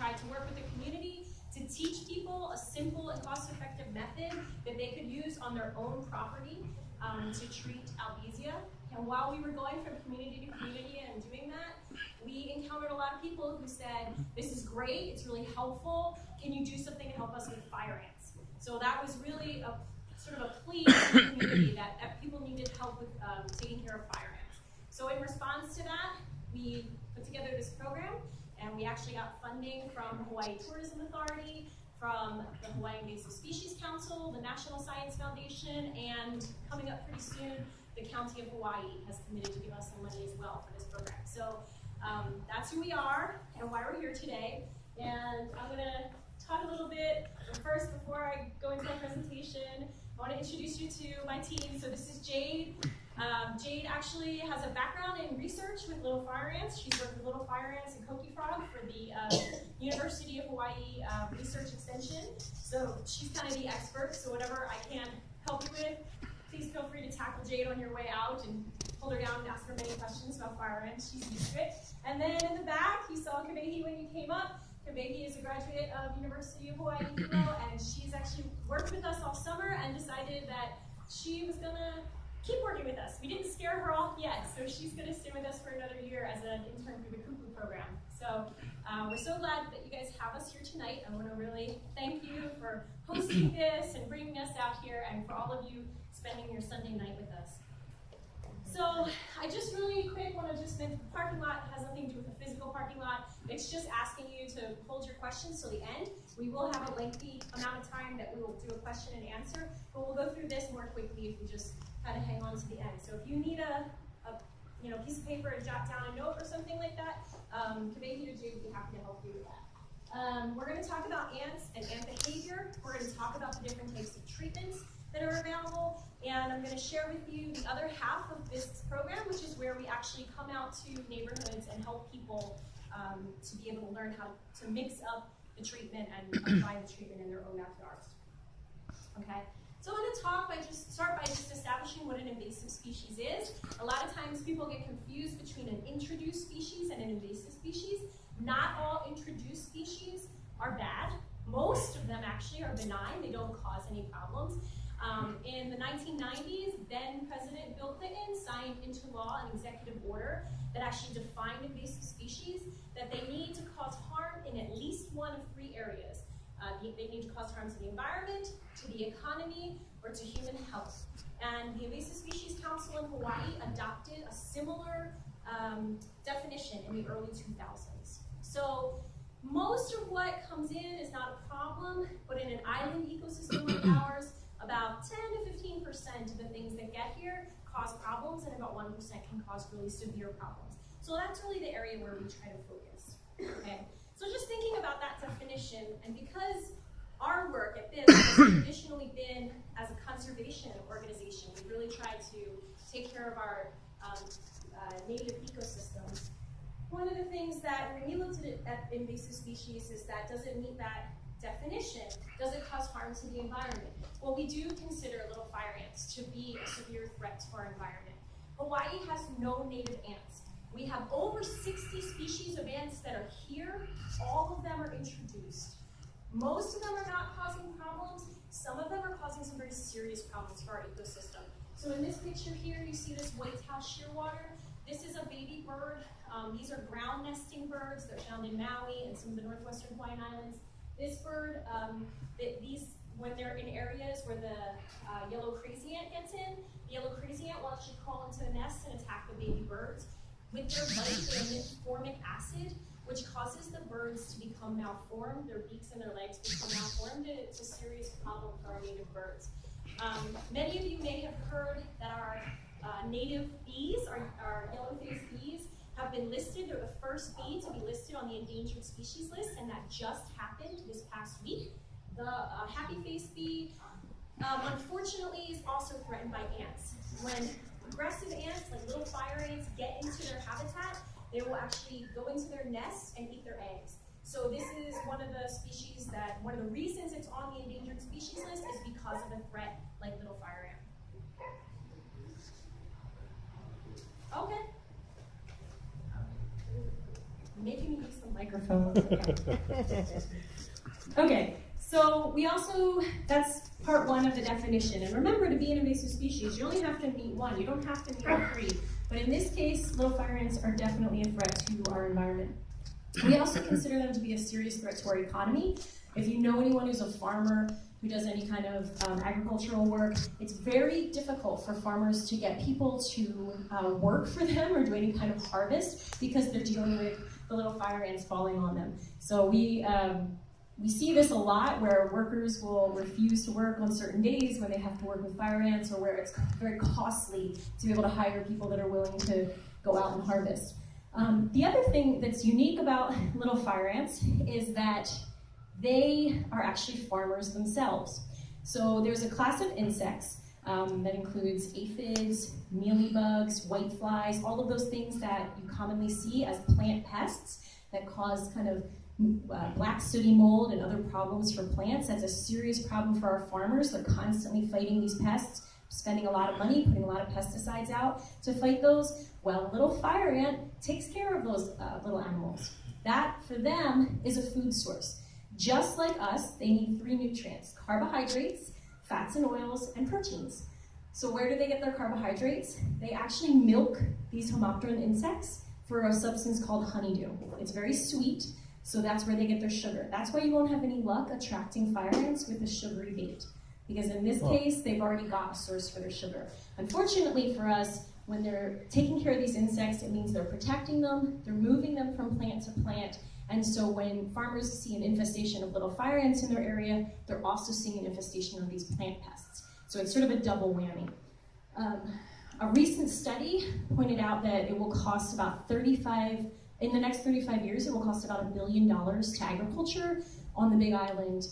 tried to work with the community to teach people a simple and cost-effective method that they could use on their own property to treat albizia. And while we were going from community to community and doing that, we encountered a lot of people who said, this is great, it's really helpful, can you do something to help us with fire ants? So that was really a sort of a plea to the community that people needed help with taking care of fire ants. So in response to that, we put together this program, and we actually got funding from Hawaii Tourism Authority, from the Hawaii Invasive Species Council, the National Science Foundation, and coming up pretty soon, the County of Hawaii has committed to give us some money as well for this program. So that's who we are and why we're here today. And I'm gonna talk a little bit, but first, before I go into my presentation, I wanna introduce you to my team. So this is Jade. Jade actually has a background in research with little fire ants. She's worked with little fire ants and koki frog for the University of Hawaii Research Extension. So she's kind of the expert, so whatever I can help you with, please feel free to tackle Jade on your way out and hold her down and ask her many questions about fire ants. She's used to it. And then in the back, you saw Kabehi when you came up. Kabehi is a graduate of University of Hawaii Hilo, and she's actually worked with us all summer and decided that she was gonna keep working with us. We didn't scare her off yet, so she's gonna stay with us for another year as an intern for the Kupu program. So we're so glad that you guys have us here tonight. I wanna really thank you for hosting this and bringing us out here, and for all of you spending your Sunday night with us. So I just really quick want to just mention the parking lot has nothing to do with the physical parking lot. It's just asking you to hold your questions till the end. We will have a lengthy amount of time that we will do a question and answer, but we'll go through this more quickly if we just kind of hang on to the end. So if you need a piece of paper and jot down a note or something like that, Kabehi or Jade would be happy to help you with that. We're going to talk about ants and ant behavior. We're going to talk about the different types of treatments that are available, and I'm going to share with you the other half of BIISC's program, which is where we actually come out to neighborhoods and help people to be able to learn how to mix up the treatment and apply the treatment in their own backyards. Okay, so I'm going to start by just establishing what an invasive species is. A lot of times people get confused between an introduced species and an invasive species. Not all introduced species are bad. Most of them actually are benign. They don't cause any problems. In the 1990s, then President Bill Clinton signed into law an executive order that actually defined invasive species, that they need to cause harm in at least one of three areas. They need to cause harm to the environment, to the economy, or to human health. And the Invasive Species Council in Hawaii adopted a similar definition in the early 2000s. So most of what comes in is not a problem, but in an island ecosystem like ours, about 10 to 15% of the things that get here cause problems, and about 1% can cause really severe problems. So that's really the area where we try to focus. Okay? So just thinking about that definition, and because our work at BIISC has traditionally been as a conservation organization, we really try to take care of our native ecosystems. One of the things that when we looked at invasive species is that does it meet that definition? Does it cause harm to the environment? Well, we do consider little fire ants to be a severe threat to our environment. Hawaii has no native ants. We have over 60 species of ants that are here. All of them are introduced. Most of them are not causing problems. Some of them are causing some very serious problems for our ecosystem. So in this picture here, you see this white-tailed shearwater. This is a baby bird. These are ground nesting birds. They're found in Maui and some of the northwestern Hawaiian Islands. This bird, when they're in areas where the yellow crazy ant gets in, the yellow crazy ant will actually crawl into the nest and attack the baby birds. With their bite, they emit formic acid, which causes the birds to become malformed. Their beaks and their legs become malformed, and it's a serious problem for our native birds. Many of you may have heard that our native bees, our yellow-faced bees, have been listed. They're the first bee to be listed on the endangered species list, and that just happened this past week. The happy-faced bee, unfortunately, is also threatened by ants. When aggressive ants, like little fire ants, get into their habitat, they will actually go into their nests and eat their eggs. So this is one of the species that, one of the reasons it's on the endangered species list is because of a threat like little fire ant. Okay. Making me use the mic microphone. Okay, so we also, that's part one of the definition. And remember, to be an invasive species, you only have to meet one. You don't have to meet all three. But in this case, little fire ants are definitely a threat to our environment. We also consider them to be a serious threat to our economy. If you know anyone who's a farmer, who does any kind of agricultural work, it's very difficult for farmers to get people to work for them or do any kind of harvest because they're dealing with the little fire ants falling on them. So we see this a lot where workers will refuse to work on certain days when they have to work with fire ants or where it's very costly to be able to hire people that are willing to go out and harvest. The other thing that's unique about little fire ants is that they are actually farmers themselves. So there's a class of insects that includes aphids, mealybugs, whiteflies, all of those things that you commonly see as plant pests that cause kind of black sooty mold and other problems for plants. That's a serious problem for our farmers. They're constantly fighting these pests, spending a lot of money, putting a lot of pesticides out to fight those. Well, a little fire ant takes care of those little animals. That, for them, is a food source. Just like us, they need 3 nutrients: carbohydrates, fats and oils, and proteins. So where do they get their carbohydrates? They actually milk these homopteran insects for a substance called honeydew. It's very sweet, so that's where they get their sugar. That's why you won't have any luck attracting fire ants with a sugary bait, because in this case, they've already got a source for their sugar. Unfortunately for us, when they're taking care of these insects, it means they're protecting them, they're moving them from plant to plant, and so when farmers see an infestation of little fire ants in their area, they're also seeing an infestation of these plant pests. So it's sort of a double whammy. A recent study pointed out that it will cost about in the next 35 years, it will cost about $1 billion to agriculture on the Big Island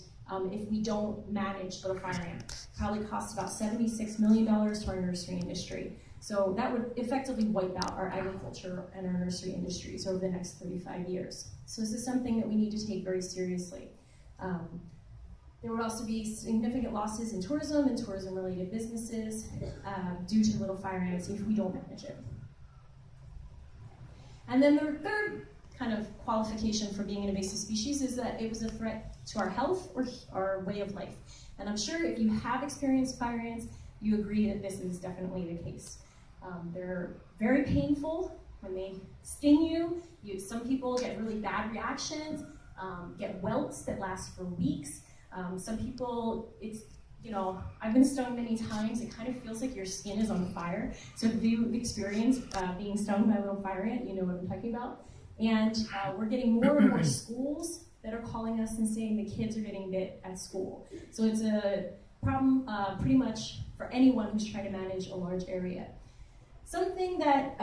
if we don't manage little fire ants. Probably cost about $76 million to our nursery industry. So that would effectively wipe out our agriculture and our nursery industries over the next 35 years. So this is something that we need to take very seriously. There would also be significant losses in tourism and tourism-related businesses due to little fire ants if we don't manage it. And then the third kind of qualification for being an invasive species is that it was a threat to our health or our way of life. And I'm sure if you have experienced fire ants, you agree that this is definitely the case. They're very painful when they sting you. Some people get really bad reactions, get welts that last for weeks. Some people, I've been stung many times. It kind of feels like your skin is on fire. So if you've experienced being stung by a little fire ant, you know what I'm talking about. And we're getting more and more schools that are calling us and saying the kids are getting bit at school. So it's a problem pretty much for anyone who's trying to manage a large area. Something that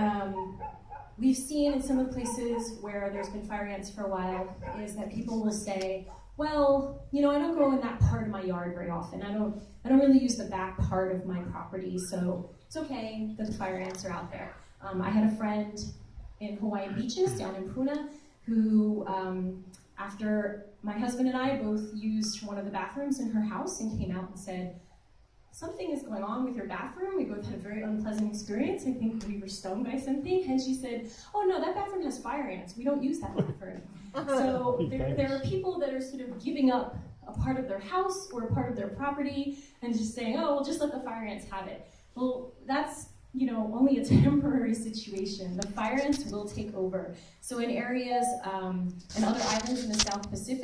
we've seen in some of the places where there's been fire ants for a while is that people will say, well, I don't go in that part of my yard very often. I don't really use the back part of my property, so it's okay that the fire ants are out there. I had a friend in Hawaiian beaches down in Puna who, after my husband and I both used one of the bathrooms in her house and came out and said, something is going on with your bathroom. We both had a very unpleasant experience. I think we were stung by something. And she said, oh no, that bathroom has fire ants. We don't use that bathroom. So there are people that are sort of giving up a part of their house or a part of their property and just saying, oh, we'll just let the fire ants have it. Well, that's only a temporary situation. The fire ants will take over. So in areas and other islands in the South Pacific,